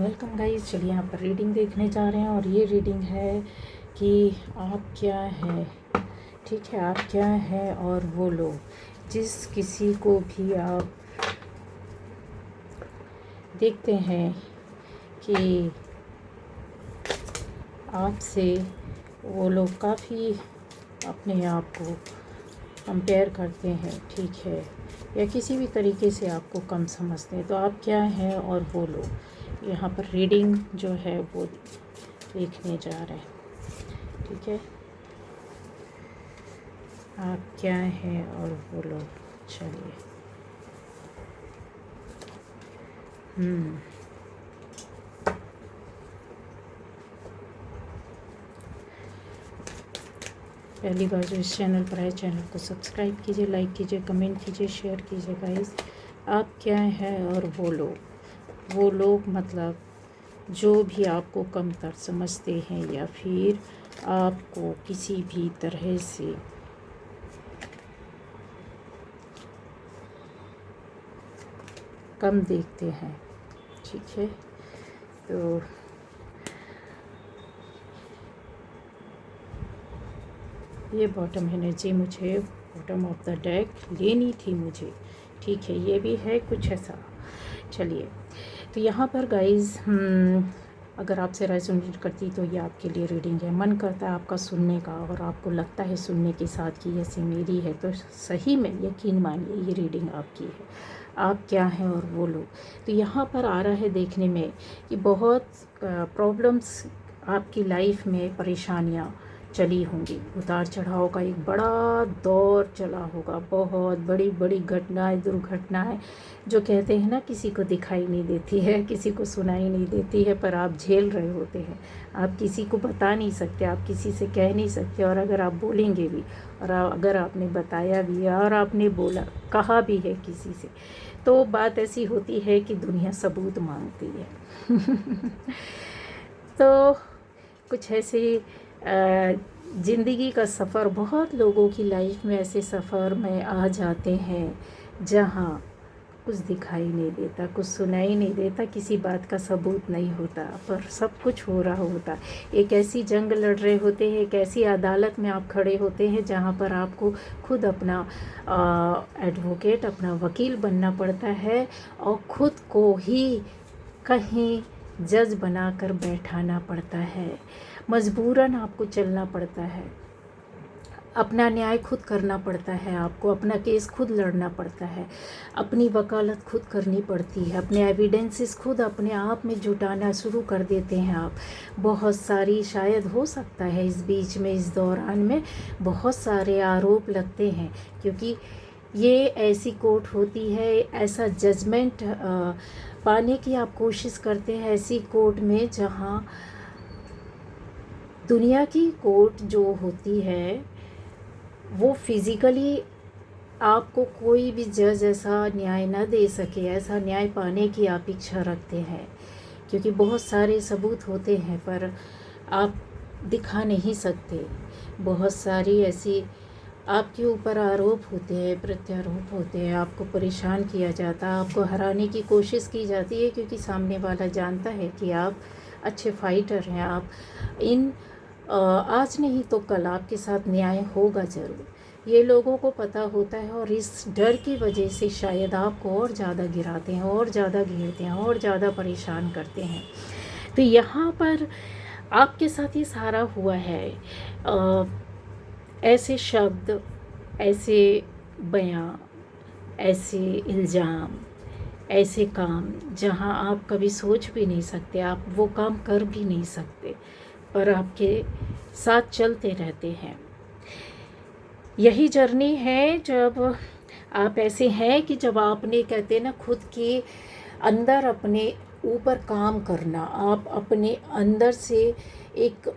Welcome guys. चलिए यहाँ पर रीडिंग देखने जा रहे हैं और ये रीडिंग है कि आप क्या है। ठीक है, आप क्या है और वो लोग जिस किसी को भी आप देखते हैं कि आपसे वो लोग काफ़ी अपने आप को कंपेयर करते हैं, ठीक है, या किसी भी तरीके से आपको कम समझते हैं, तो आप क्या हैं और वो लोग यहाँ पर रीडिंग जो है वो देखने जा रहे हैं। ठीक है, आप क्या हैं और वो लोग। चलिए, पहली बार जो इस चैनल पर आए, चैनल को सब्सक्राइब कीजिए, लाइक कीजिए, कमेंट कीजिए, शेयर कीजिए गाइस। आप क्या हैं और वो लोग मतलब जो भी आपको कमतर समझते हैं या फिर आपको किसी भी तरह से कम देखते हैं। ठीक है, तो ये बॉटम एनर्जी मुझे बॉटम ऑफ द डेक लेनी थी मुझे। ठीक है, ये भी है कुछ ऐसा। चलिए, तो यहाँ पर गाइस अगर आपसे रेजोनेट करती तो ये आपके लिए रीडिंग है। मन करता है आपका सुनने का और आपको लगता है सुनने के साथ कि ऐसे मेरी है, तो सही में यकीन मानिए ये रीडिंग आपकी है। आप क्या हैं और वो लोग। तो यहाँ पर आ रहा है देखने में कि बहुत प्रॉब्लम्स आपकी लाइफ में, परेशानियाँ चली होंगी, उतार चढ़ाव का एक बड़ा दौर चला होगा, बहुत बड़ी बड़ी घटनाएं, दुर्घटनाएं जो कहते हैं ना किसी को दिखाई नहीं देती है, किसी को सुनाई नहीं देती है, पर आप झेल रहे होते हैं। आप किसी को बता नहीं सकते, आप किसी से कह नहीं सकते, और अगर आप बोलेंगे भी और अगर आपने बताया भी और आपने बोला कहा भी है किसी से, तो बात ऐसी होती है कि दुनिया सबूत मांगती है। तो कुछ ऐसे ज़िंदगी का सफ़र, बहुत लोगों की लाइफ में ऐसे सफ़र में आ जाते हैं जहाँ कुछ दिखाई नहीं देता, कुछ सुनाई नहीं देता, किसी बात का सबूत नहीं होता, पर सब कुछ हो रहा होता। एक ऐसी जंग लड़ रहे होते हैं, एक ऐसी अदालत में आप खड़े होते हैं जहाँ पर आपको खुद अपना एडवोकेट, अपना वकील बनना पड़ता है और ख़ुद को ही कहीं जज बनाकर बैठाना पड़ता है। मजबूरन आपको चलना पड़ता है, अपना न्याय खुद करना पड़ता है, आपको अपना केस खुद लड़ना पड़ता है, अपनी वकालत खुद करनी पड़ती है, अपने एविडेंसेस खुद अपने आप में जुटाना शुरू कर देते हैं आप। बहुत सारी, शायद हो सकता है इस बीच में, इस दौरान में बहुत सारे आरोप लगते हैं, क्योंकि ये ऐसी कोर्ट होती है, ऐसा जजमेंट पाने की आप कोशिश करते हैं ऐसी कोर्ट में जहाँ दुनिया की कोर्ट जो होती है वो फिज़िकली आपको कोई भी जज ऐसा न्याय ना दे सके, ऐसा न्याय पाने की आप इच्छा रखते हैं, क्योंकि बहुत सारे सबूत होते हैं पर आप दिखा नहीं सकते। बहुत सारी ऐसी आपके ऊपर आरोप होते हैं, प्रत्यारोप होते हैं, आपको परेशान किया जाता है, आपको हराने की कोशिश की जाती है, क्योंकि सामने वाला जानता है कि आप अच्छे फाइटर हैं। आप इन आज नहीं तो कल आपके साथ न्याय होगा ज़रूर, ये लोगों को पता होता है, और इस डर की वजह से शायद आपको और ज़्यादा गिराते हैं, और ज़्यादा घेरते हैं, और ज़्यादा परेशान करते हैं। तो यहाँ पर आपके साथ ये सारा हुआ है। ऐसे शब्द, ऐसे बयां, ऐसे इल्ज़ाम, ऐसे काम जहां आप कभी सोच भी नहीं सकते, आप वो काम कर भी नहीं सकते, पर आपके साथ चलते रहते हैं। यही जर्नी है जब आप ऐसे हैं कि जब आपने, कहते हैं ना, खुद के अंदर अपने ऊपर काम करना, आप अपने अंदर से एक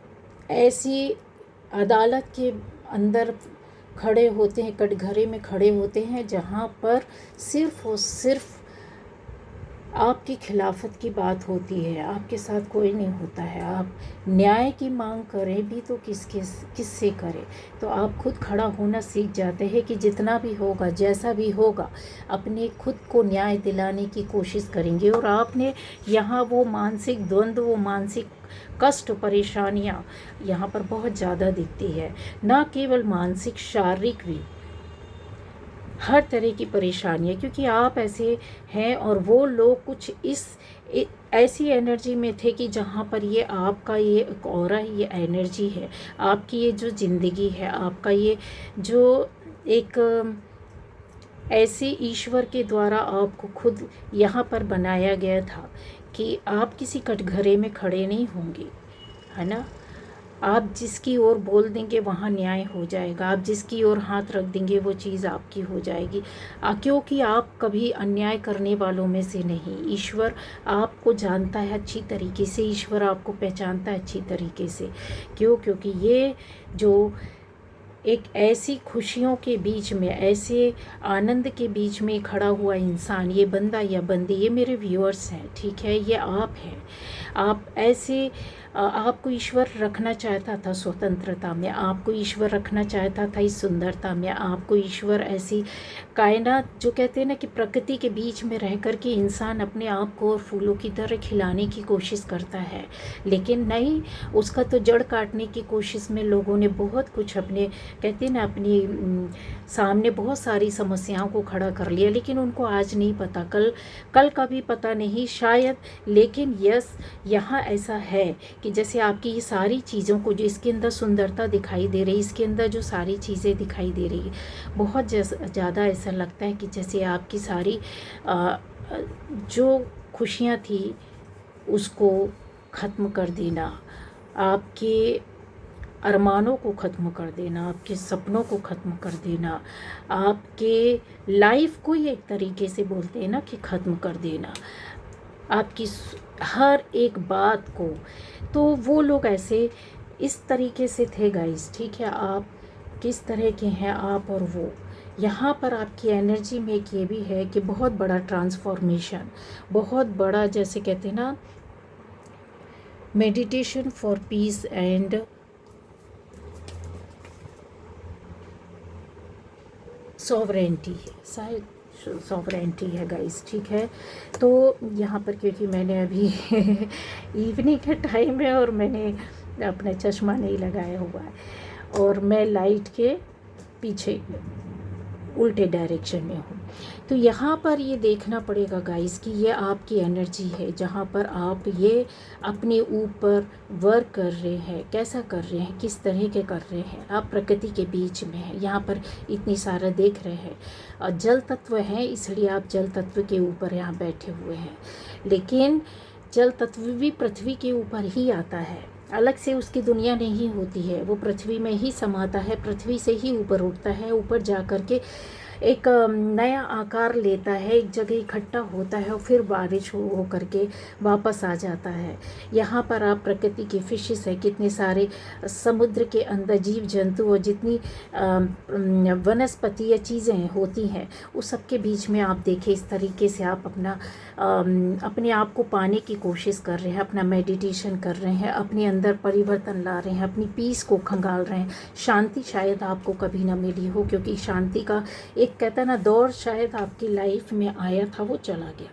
ऐसी अदालत के अंदर खड़े होते हैं, कटघरे में खड़े होते हैं जहाँ पर सिर्फ़ और सिर्फ आपकी खिलाफत की बात होती है, आपके साथ कोई नहीं होता है। आप न्याय की मांग करें भी तो किससे करें। तो आप खुद खड़ा होना सीख जाते हैं कि जितना भी होगा, जैसा भी होगा, अपने खुद को न्याय दिलाने की कोशिश करेंगे। और आपने यहाँ वो मानसिक द्वंद्व, वो मानसिक कष्ट, परेशानियाँ यहाँ पर बहुत ज़्यादा दिखती है। ना केवल मानसिक, शारीरिक भी, हर तरह की परेशानियाँ, क्योंकि आप ऐसे हैं और वो लोग कुछ ऐसी एनर्जी में थे कि जहाँ पर ये आपका ये एक ऑरा, ये एनर्जी है, आपकी ये जो ज़िंदगी है, आपका ये जो एक ऐसे ईश्वर के द्वारा आपको खुद यहाँ पर बनाया गया था कि आप किसी कटघरे में खड़े नहीं होंगे, है ना। आप जिसकी ओर बोल देंगे वहाँ न्याय हो जाएगा, आप जिसकी ओर हाथ रख देंगे वो चीज़ आपकी हो जाएगी। क्योंकि आप कभी अन्याय करने वालों में से नहीं। ईश्वर आपको जानता है अच्छी तरीके से, ईश्वर आपको पहचानता है अच्छी तरीके से। क्योंकि ये जो एक ऐसी खुशियों के बीच में, ऐसे आनंद के बीच में खड़ा हुआ इंसान, ये बंदा या बंदी, ये मेरे व्यूअर्स हैं, ठीक है, ये आप हैं। आप ऐसे आपको ईश्वर रखना चाहता था स्वतंत्रता में, आपको ईश्वर रखना चाहता था इस सुंदरता में, आपको ईश्वर ऐसी कायनात, जो कहते हैं ना कि प्रकृति के बीच में रह कर के इंसान अपने आप को और फूलों की तरह खिलाने की कोशिश करता है, लेकिन नहीं, उसका तो जड़ काटने की कोशिश में लोगों ने बहुत कुछ अपने, कहते हैं ना, अपनी सामने बहुत सारी समस्याओं को खड़ा कर लिया। लेकिन उनको आज नहीं पता, कल का भी पता नहीं शायद। लेकिन यस, यहाँ ऐसा है कि जैसे आपकी ये सारी चीज़ों को, जो इसके अंदर सुंदरता दिखाई दे रही, इसके अंदर जो सारी चीज़ें दिखाई दे रही, बहुत ज़्यादा ऐसा लगता है कि जैसे आपकी सारी जो खुशियाँ थी उसको ख़त्म कर देना, आपके अरमानों को ख़त्म कर देना, आपके सपनों को ख़त्म कर देना, आपके लाइफ को ही एक तरीके से बोलते हैं ना कि ख़त्म कर देना, आपकी हर एक बात को। तो वो लोग ऐसे इस तरीके से थे गाइस, ठीक है। आप किस तरह के हैं, आप और वो। यहाँ पर आपकी एनर्जी में एक ये भी है कि बहुत बड़ा ट्रांसफॉर्मेशन, बहुत बड़ा, जैसे कहते हैं ना, meditation for piece and sovereignty है, शायद सॉवरेंटी है गाइस, ठीक है। तो यहाँ पर क्योंकि मैंने अभी इवनिंग का टाइम है और मैंने अपना चश्मा नहीं लगाया हुआ है और मैं लाइट के पीछे उल्टे डायरेक्शन में हूँ। तो यहाँ पर ये देखना पड़ेगा गाइस कि ये आपकी एनर्जी है, जहाँ पर आप ये अपने ऊपर वर्क कर रहे हैं। कैसा कर रहे हैं, किस तरह के कर रहे हैं। आप प्रकृति के बीच में हैं, यहाँ पर इतनी सारा देख रहे हैं। जल तत्व हैं, इसलिए आप जल तत्व के ऊपर यहाँ बैठे हुए हैं। लेकिन जल तत्व भी पृथ्वी के ऊपर ही आता है, अलग से उसकी दुनिया नहीं होती है। वो पृथ्वी में ही समाता है, पृथ्वी से ही ऊपर उठता है, ऊपर जा कर के एक नया आकार लेता है, एक जगह इकट्ठा होता है और फिर बारिश हो करके वापस आ जाता है। यहाँ पर आप प्रकृति के फिशेस है, कितने सारे समुद्र के अंदर जीव जंतु और जितनी वनस्पति या चीज़ें होती हैं, उस सब के बीच में आप देखें इस तरीके से आप अपने आप को पाने की कोशिश कर रहे हैं, अपना मेडिटेशन कर रहे हैं, अपने अंदर परिवर्तन ला रहे हैं, अपनी पीस को खंगाल रहे हैं। शांति शायद आपको कभी ना मिली हो, क्योंकि शांति का एक, कहता है ना, दौर शायद आपकी लाइफ में आया था, वो चला गया,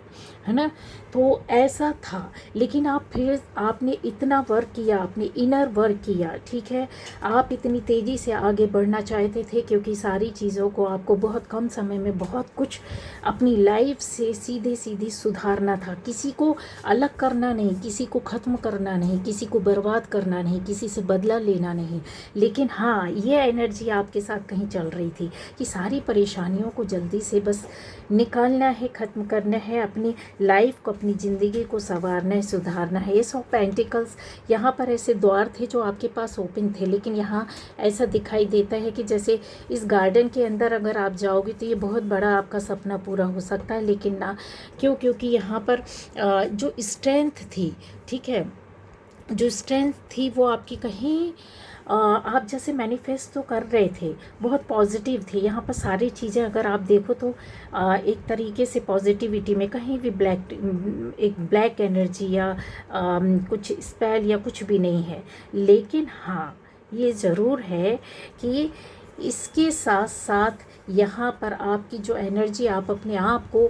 है ना। तो ऐसा था। लेकिन आपने इतना वर्क किया, आपने इनर वर्क किया, ठीक है। आप इतनी तेज़ी से आगे बढ़ना चाहते थे क्योंकि सारी चीज़ों को आपको बहुत कम समय में बहुत कुछ अपनी लाइफ से सीधे सीधे सुधारना था। किसी को अलग करना नहीं, किसी को ख़त्म करना नहीं, किसी को बर्बाद करना नहीं, किसी से बदला लेना नहीं। लेकिन हाँ, ये एनर्जी आपके साथ कहीं चल रही थी कि सारी परेशानियों को जल्दी से बस निकालना है, ख़त्म करना है, अपनी लाइफ को, अपनी ज़िंदगी को संवारना है, सुधारना है। एस ऑफ पेंटिकल्स, यहाँ पर ऐसे द्वार थे जो आपके पास ओपन थे, लेकिन यहाँ ऐसा दिखाई देता है कि जैसे इस गार्डन के अंदर अगर आप जाओगे तो ये बहुत बड़ा आपका सपना पूरा हो सकता है, लेकिन ना, क्योंकि यहाँ पर जो स्ट्रेंथ थी, ठीक है, जो स्ट्रेंथ थी वो आपकी कहीं आप जैसे मैनिफेस्ट तो कर रहे थे, बहुत पॉजिटिव थे, यहाँ पर सारी चीज़ें अगर आप देखो तो एक तरीके से पॉजिटिविटी में कहीं भी एक ब्लैक एनर्जी या कुछ स्पेल या कुछ भी नहीं है। लेकिन हाँ, ये ज़रूर है कि इसके साथ साथ यहाँ पर आपकी जो एनर्जी, आप अपने आप को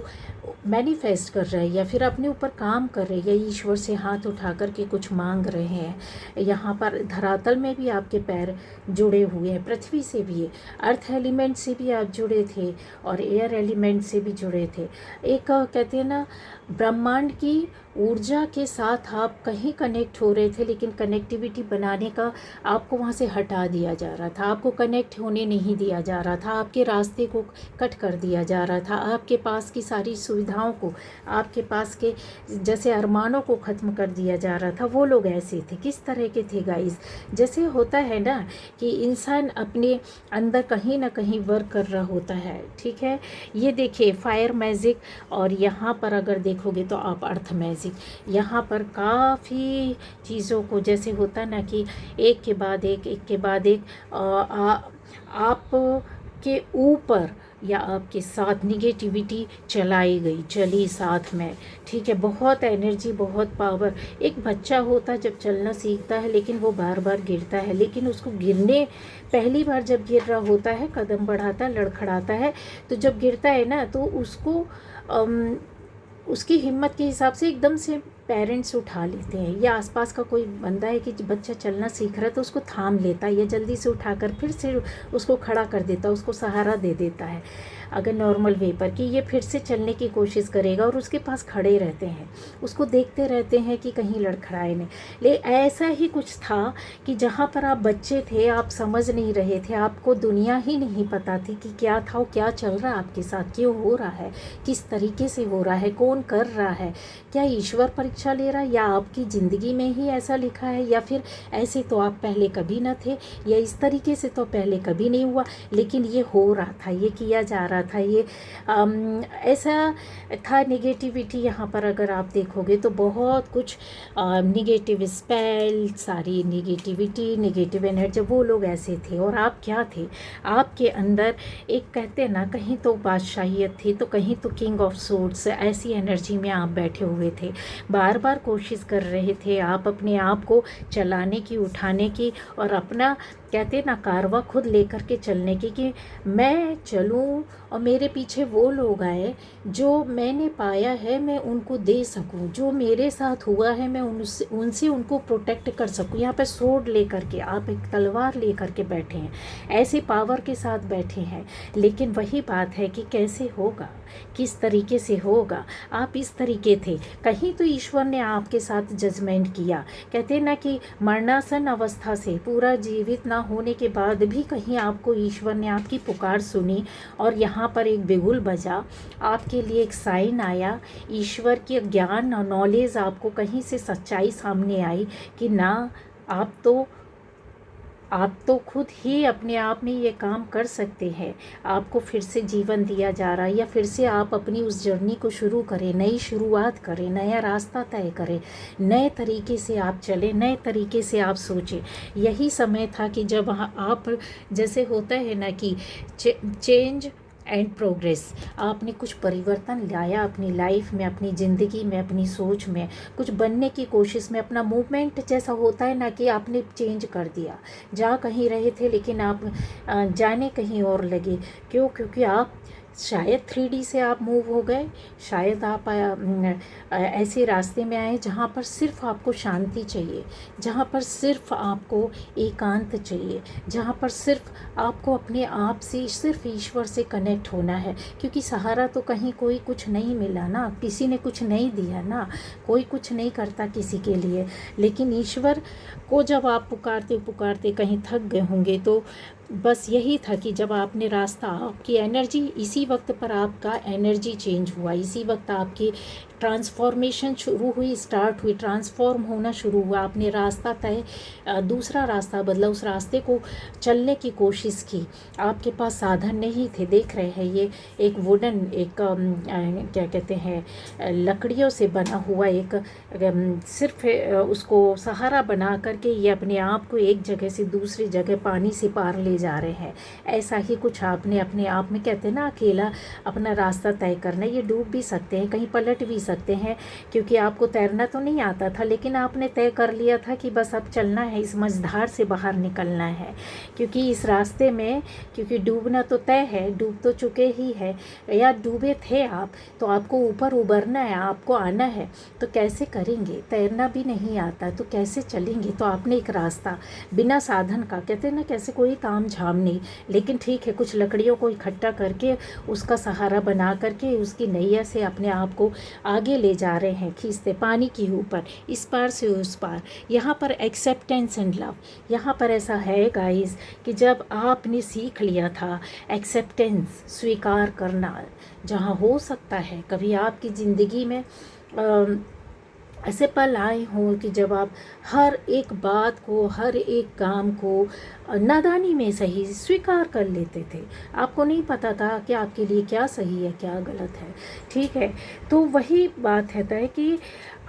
मैनिफेस्ट कर रहे हैं या फिर अपने ऊपर काम कर रहे हैं या ईश्वर से हाथ उठा कर के कुछ मांग रहे हैं। यहाँ पर धरातल में भी आपके पैर जुड़े हुए हैं, पृथ्वी से भी, अर्थ एलिमेंट से भी आप जुड़े थे और एयर एलिमेंट से भी जुड़े थे। एक कहते हैं ना, ब्रह्मांड की ऊर्जा के साथ आप कहीं कनेक्ट हो रहे थे, लेकिन कनेक्टिविटी बनाने का आपको वहाँ से हटा दिया जा रहा था, आपको कनेक्ट होने नहीं दिया जा रहा था, आपके रास्ते को कट कर दिया जा रहा था, आपके पास की सारी सुविधाओं को, आपके पास के जैसे अरमानों को ख़त्म कर दिया जा रहा था। वो लोग ऐसे थे, किस तरह के थे गाइस? जैसे होता है ना कि इंसान अपने अंदर कहीं ना कहीं वर्क कर रहा होता है, ठीक है। ये देखिए फायर मैजिक, और यहाँ पर अगर देखोगे तो आप अर्थ मैजिक, यहाँ पर काफ़ी चीज़ों को जैसे होता ना कि एक के बाद एक आप के ऊपर या आपके साथ निगेटिविटी चली साथ में, ठीक है। बहुत एनर्जी, बहुत पावर। एक बच्चा होता जब चलना सीखता है, लेकिन वो बार बार गिरता है, लेकिन उसको गिरने पहली बार जब गिर रहा होता है, कदम बढ़ाता है, लड़खड़ाता है, तो जब गिरता है ना तो उसको उसकी हिम्मत के हिसाब से एकदम से पेरेंट्स उठा लेते हैं, या आसपास का कोई बंदा है कि बच्चा चलना सीख रहा है तो उसको थाम लेता है या जल्दी से उठाकर फिर से उसको खड़ा कर देता है, उसको सहारा दे देता है अगर नॉर्मल वे पर, कि ये फिर से चलने की कोशिश करेगा, और उसके पास खड़े रहते हैं, उसको देखते रहते हैं कि कहीं लड़खड़ाए नहीं। ले ऐसा ही कुछ था कि जहाँ पर आप बच्चे थे, आप समझ नहीं रहे थे, आपको दुनिया ही नहीं पता थी कि क्या था और क्या चल रहा है आपके साथ, क्यों हो रहा है, किस तरीके से हो रहा है, कौन कर रहा है, क्या ईश्वर परीक्षा ले रहा है, या आपकी ज़िंदगी में ही ऐसा लिखा है, या फिर ऐसे तो आप पहले कभी ना थे, या इस तरीके से तो पहले कभी नहीं हुआ, लेकिन ये हो रहा था, ये किया जा रहा था, ये ऐसा था। नेगेटिविटी यहाँ पर अगर आप देखोगे तो बहुत कुछ नेगेटिव स्पेल, सारी नेगेटिविटी, नेगेटिव एनर्जी, वो लोग ऐसे थे। और आप क्या थे? आपके अंदर एक कहते हैं ना, कहीं तो बादशाहियत थी तो कहीं तो किंग ऑफ सोर्ड्स, ऐसी एनर्जी में आप बैठे हुए थे, बार बार कोशिश कर रहे थे आप अपने आप को चलाने की, उठाने की, और अपना कहते ना कारवा खुद लेकर के चलने की, कि मैं चलूं और मेरे पीछे वो लोग आए जो मैंने पाया है मैं उनको दे सकूं, जो मेरे साथ हुआ है मैं उनसे उनको प्रोटेक्ट कर सकूं। यहाँ पे सोर्ड लेकर के आप, एक तलवार लेकर के बैठे हैं, ऐसे पावर के साथ बैठे हैं, लेकिन वही बात है कि कैसे होगा, किस तरीके से होगा। आप इस तरीके थे, कहीं तो ईश्वर ने आपके साथ जजमेंट किया, कहते ना कि मरणासन अवस्था से पूरा जीवित ना होने के बाद भी कहीं आपको ईश्वर ने आपकी पुकार सुनी, और यहाँ पर एक बिगुल बजा, आपके लिए एक साइन आया, ईश्वर के ज्ञान और नॉलेज आपको कहीं से सच्चाई सामने आई कि ना, आप तो खुद ही अपने आप में ये काम कर सकते हैं, आपको फिर से जीवन दिया जा रहा है, या फिर से आप अपनी उस जर्नी को शुरू करें, नई शुरुआत करें, नया रास्ता तय करें, नए तरीके से आप चलें, नए तरीके से आप सोचें। यही समय था कि जब आप, जैसे होता है ना कि चेंज एंड प्रोग्रेस, आपने कुछ परिवर्तन लाया अपनी लाइफ में, अपनी ज़िंदगी में, अपनी सोच में, कुछ बनने की कोशिश में, अपना मूवमेंट जैसा होता है ना कि आपने चेंज कर दिया। जा कहीं रहे थे लेकिन आप जाने कहीं और लगे। क्यों? क्योंकि आप शायद 3D से आप मूव हो गए, शायद आप ऐसे रास्ते में आए जहाँ पर सिर्फ आपको शांति चाहिए, जहाँ पर सिर्फ आपको एकांत चाहिए, जहाँ पर सिर्फ आपको अपने आप से, सिर्फ ईश्वर से कनेक्ट होना है। क्योंकि सहारा तो कहीं कोई कुछ नहीं मिला ना, किसी ने कुछ नहीं दिया ना, कोई कुछ नहीं करता किसी के लिए। लेकिन ईश्वर को जब आप पुकारते पुकारते कहीं थक गए होंगे, तो बस यही था कि जब आपने रास्ता, आपकी एनर्जी, इसी वक्त पर आपका एनर्जी चेंज हुआ, इसी वक्त आपकी ट्रांसफॉर्मेशन शुरू हुई, स्टार्ट हुई, ट्रांसफॉर्म होना शुरू हुआ। आपने रास्ता तय, दूसरा रास्ता बदला, उस रास्ते को चलने की कोशिश की। आपके पास साधन नहीं थे। देख रहे हैं ये एक वुडन, एक क्या कहते हैं, लकड़ियों से बना हुआ एक सिर्फ उसको सहारा बना करके ये अपने आप को एक जगह से दूसरी जगह पानी से पार ले जा रहे हैं। ऐसा ही कुछ आपने अपने आप में, कहते हैं ना, अकेला अपना रास्ता तय करना। ये डूब भी सकते हैं, कहीं पलट भी सकते हैं, क्योंकि आपको तैरना तो नहीं आता था, लेकिन आपने तय कर लिया था कि बस अब चलना है, इस मझधार से बाहर निकलना है। क्योंकि इस रास्ते में, क्योंकि डूबना तो तय है, डूब तो चुके ही है, या डूबे थे आप, तो आपको ऊपर उबरना है, आपको आना है। तो कैसे करेंगे? तैरना भी नहीं आता तो कैसे चलेंगे? तो आपने एक रास्ता बिना साधन का, कहते हैं ना, कैसे कोई ताम झाम नहीं, लेकिन ठीक है, कुछ लकड़ियों को इकट्ठा करके उसका सहारा बना करके उसकी नैया से अपने आप को आगे ले जा रहे हैं, खींचते पानी के ऊपर, इस पार से उस पार। यहाँ पर एक्सेप्टेंस एंड लव, यहाँ पर ऐसा है गाइस कि जब आपने सीख लिया था एक्सेप्टेंस, स्वीकार करना, जहाँ हो सकता है कभी आपकी ज़िंदगी में ऐसे पल आए हों कि जब आप हर एक बात को, हर एक काम को नादानी में सही स्वीकार कर लेते थे। आपको नहीं पता था कि आपके लिए क्या सही है, क्या गलत है, ठीक है। तो वही बात है कि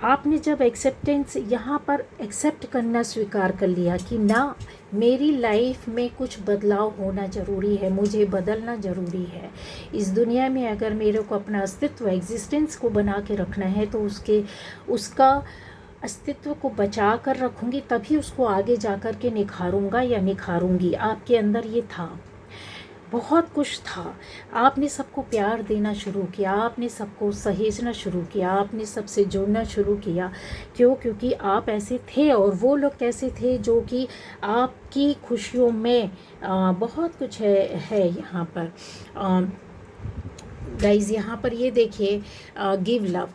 आपने जब एक्सेप्टेंस, यहाँ पर एक्सेप्ट करना स्वीकार कर लिया कि ना, मेरी लाइफ में कुछ बदलाव होना ज़रूरी है, मुझे बदलना ज़रूरी है। इस दुनिया में अगर मेरे को अपना अस्तित्व, एग्जिस्टेंस को बना के रखना है, तो उसका अस्तित्व को बचा कर रखूँगी, तभी उसको आगे जा कर के निखारूंगा या निखारूंगी। आपके अंदर ये था, बहुत कुछ था। आपने सबको प्यार देना शुरू किया, आपने सबको सहेजना शुरू किया, आपने सबसे जुड़ना शुरू किया। क्यों? क्योंकि आप ऐसे थे, और वो लोग कैसे थे जो कि आपकी खुशियों में बहुत कुछ है यहाँ पर गाइज। यहाँ पर ये देखिए, गिव लव,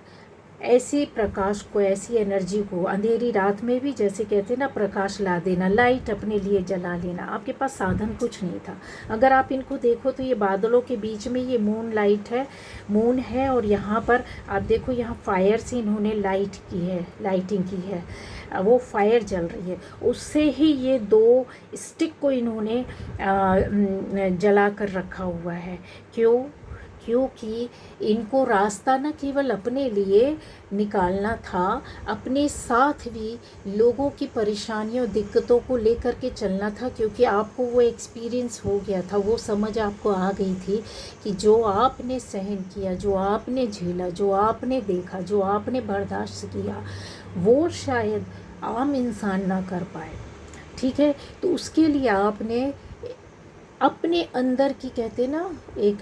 ऐसे प्रकाश को, ऐसी एनर्जी को अंधेरी रात में भी, जैसे कहते हैं ना, प्रकाश ला देना, लाइट अपने लिए जला लेना। आपके पास साधन कुछ नहीं था। अगर आप इनको देखो तो ये बादलों के बीच में ये मून लाइट है, मून है, और यहाँ पर आप देखो, यहाँ फायर से इन्होंने लाइट की है, लाइटिंग की है, वो फायर जल रही है, उससे ही ये 2 स्टिक को इन्होंने जला कर रखा हुआ है। क्यों? क्योंकि इनको रास्ता न केवल अपने लिए निकालना था, अपने साथ भी लोगों की परेशानियों, दिक्कतों को लेकर के चलना था। क्योंकि आपको वो एक्सपीरियंस हो गया था, वो समझ आपको आ गई थी कि जो आपने सहन किया, जो आपने झेला, जो आपने देखा, जो आपने बर्दाश्त किया, वो शायद आम इंसान ना कर पाए, ठीक है। तो उसके लिए आपने अपने अंदर की, कहते ना, एक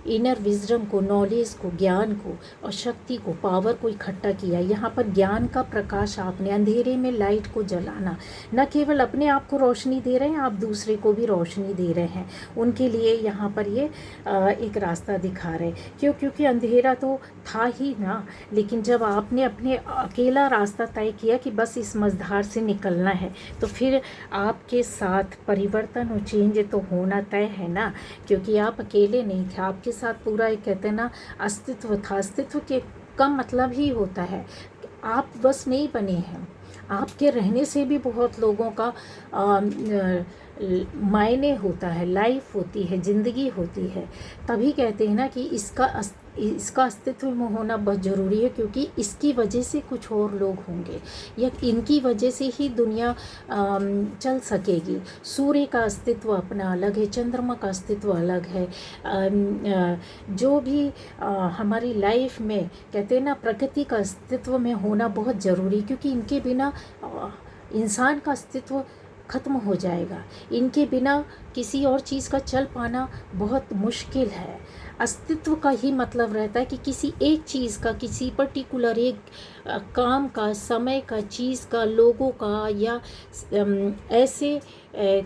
इनर विजडम को, नॉलेज को, ज्ञान को और शक्ति को, पावर को इकट्ठा किया। यहाँ पर ज्ञान का प्रकाश, आपने अंधेरे में लाइट को जलाना, न केवल अपने आप को रोशनी दे रहे हैं, आप दूसरे को भी रोशनी दे रहे हैं। उनके लिए यहाँ पर ये एक रास्ता दिखा रहे। क्यों? क्योंकि अंधेरा तो था ही ना, लेकिन जब आपने अपने अकेला रास्ता तय किया कि बस इस मझधार से निकलना है, तो फिर आपके साथ परिवर्तन और चेंज तो होना तय है ना। क्योंकि आप अकेले नहीं थे, आपके साथ पूरा एक, कहते हैं ना, अस्तित्व था। अस्तित्व के का मतलब ही होता है आप बस नहीं बने हैं, आपके रहने से भी बहुत लोगों का मायने होता है, लाइफ होती है, ज़िंदगी होती है। तभी कहते हैं ना कि इसका अस्तित्व में होना बहुत ज़रूरी है, क्योंकि इसकी वजह से कुछ और लोग होंगे, या इनकी वजह से ही दुनिया चल सकेगी। सूर्य का अस्तित्व अपना अलग है, चंद्रमा का अस्तित्व अलग है। जो भी हमारी लाइफ में, कहते हैं ना, प्रकृति का अस्तित्व में होना बहुत ज़रूरी, क्योंकि इनके बिना इंसान का अस्तित्व ख़त्म हो जाएगा। इनके बिना किसी और चीज़ का चल पाना बहुत मुश्किल है। अस्तित्व का ही मतलब रहता है कि किसी एक चीज़ का, किसी पर्टिकुलर एक काम का, समय का, चीज़ का, लोगों का, या ऐसे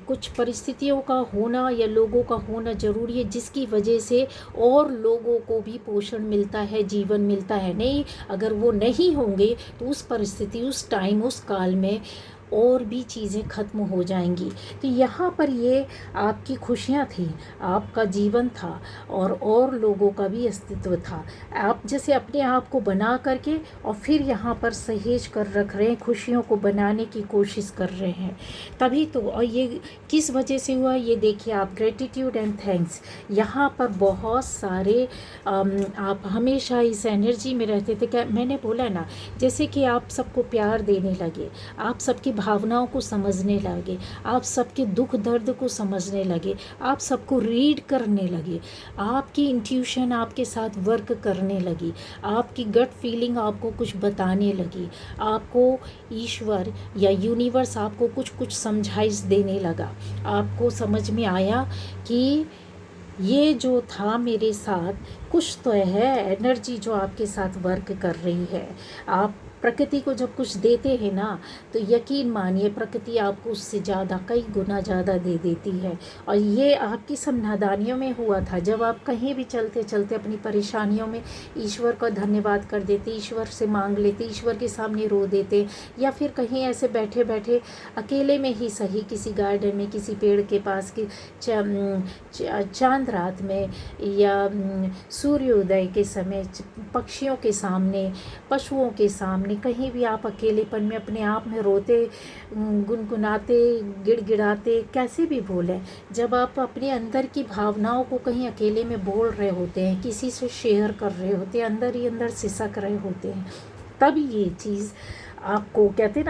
कुछ परिस्थितियों का होना या लोगों का होना ज़रूरी है, जिसकी वजह से और लोगों को भी पोषण मिलता है, जीवन मिलता है। नहीं, अगर वो नहीं होंगे तो उस परिस्थिति, उस टाइम, उस काल में और भी चीज़ें ख़त्म हो जाएंगी। तो यहाँ पर ये आपकी खुशियाँ थी, आपका जीवन था और लोगों का भी अस्तित्व था। आप जैसे अपने आप को बना करके और फिर यहाँ पर सहेज कर रख रहे हैं, खुशियों को बनाने की कोशिश कर रहे हैं, तभी तो। और ये किस वजह से हुआ ये देखिए आप, ग्रेटिट्यूड एंड थैंक्स। यहाँ पर बहुत सारे आप हमेशा इस एनर्जी में रहते थे। क्या मैंने बोला ना, जैसे कि आप सबको प्यार देने लगे, आप सबकी भावनाओं को समझने लगे, आप सबके दुख दर्द को समझने लगे, आप सबको रीड करने लगे, आपकी इंट्यूशन आपके साथ वर्क करने लगी, आपकी गट फीलिंग आपको कुछ बताने लगी, आपको ईश्वर या यूनिवर्स आपको कुछ कुछ समझाइश देने लगा। आपको समझ में आया कि ये जो था मेरे साथ, कुछ तो है एनर्जी जो आपके साथ वर्क कर रही है। आप प्रकृति को जब कुछ देते हैं ना, तो यकीन मानिए प्रकृति आपको उससे ज़्यादा, कई गुना ज़्यादा दे देती है। और ये आपकी सब नादानियों में हुआ था, जब आप कहीं भी चलते चलते अपनी परेशानियों में ईश्वर का धन्यवाद कर देते, ईश्वर से मांग लेते, ईश्वर के सामने रो देते, या फिर कहीं ऐसे बैठे बैठे अकेले में ही सही, किसी गार्डन में, किसी पेड़ के पास, की चांद रात में, या सूर्योदय के समय, पक्षियों के सामने, पशुओं के सामने, कहीं भी आप अकेलेपन में अपने आप में रोते, गुनगुनाते, गिड़गिड़ाते, कैसे भी बोलें, जब आप अपने अंदर की भावनाओं को कहीं अकेले में बोल रहे होते हैं, किसी से शेयर कर रहे होते हैं, अंदर ही अंदर सिसक रहे होते हैं, तब ये चीज़ आपको कहते हैं ना,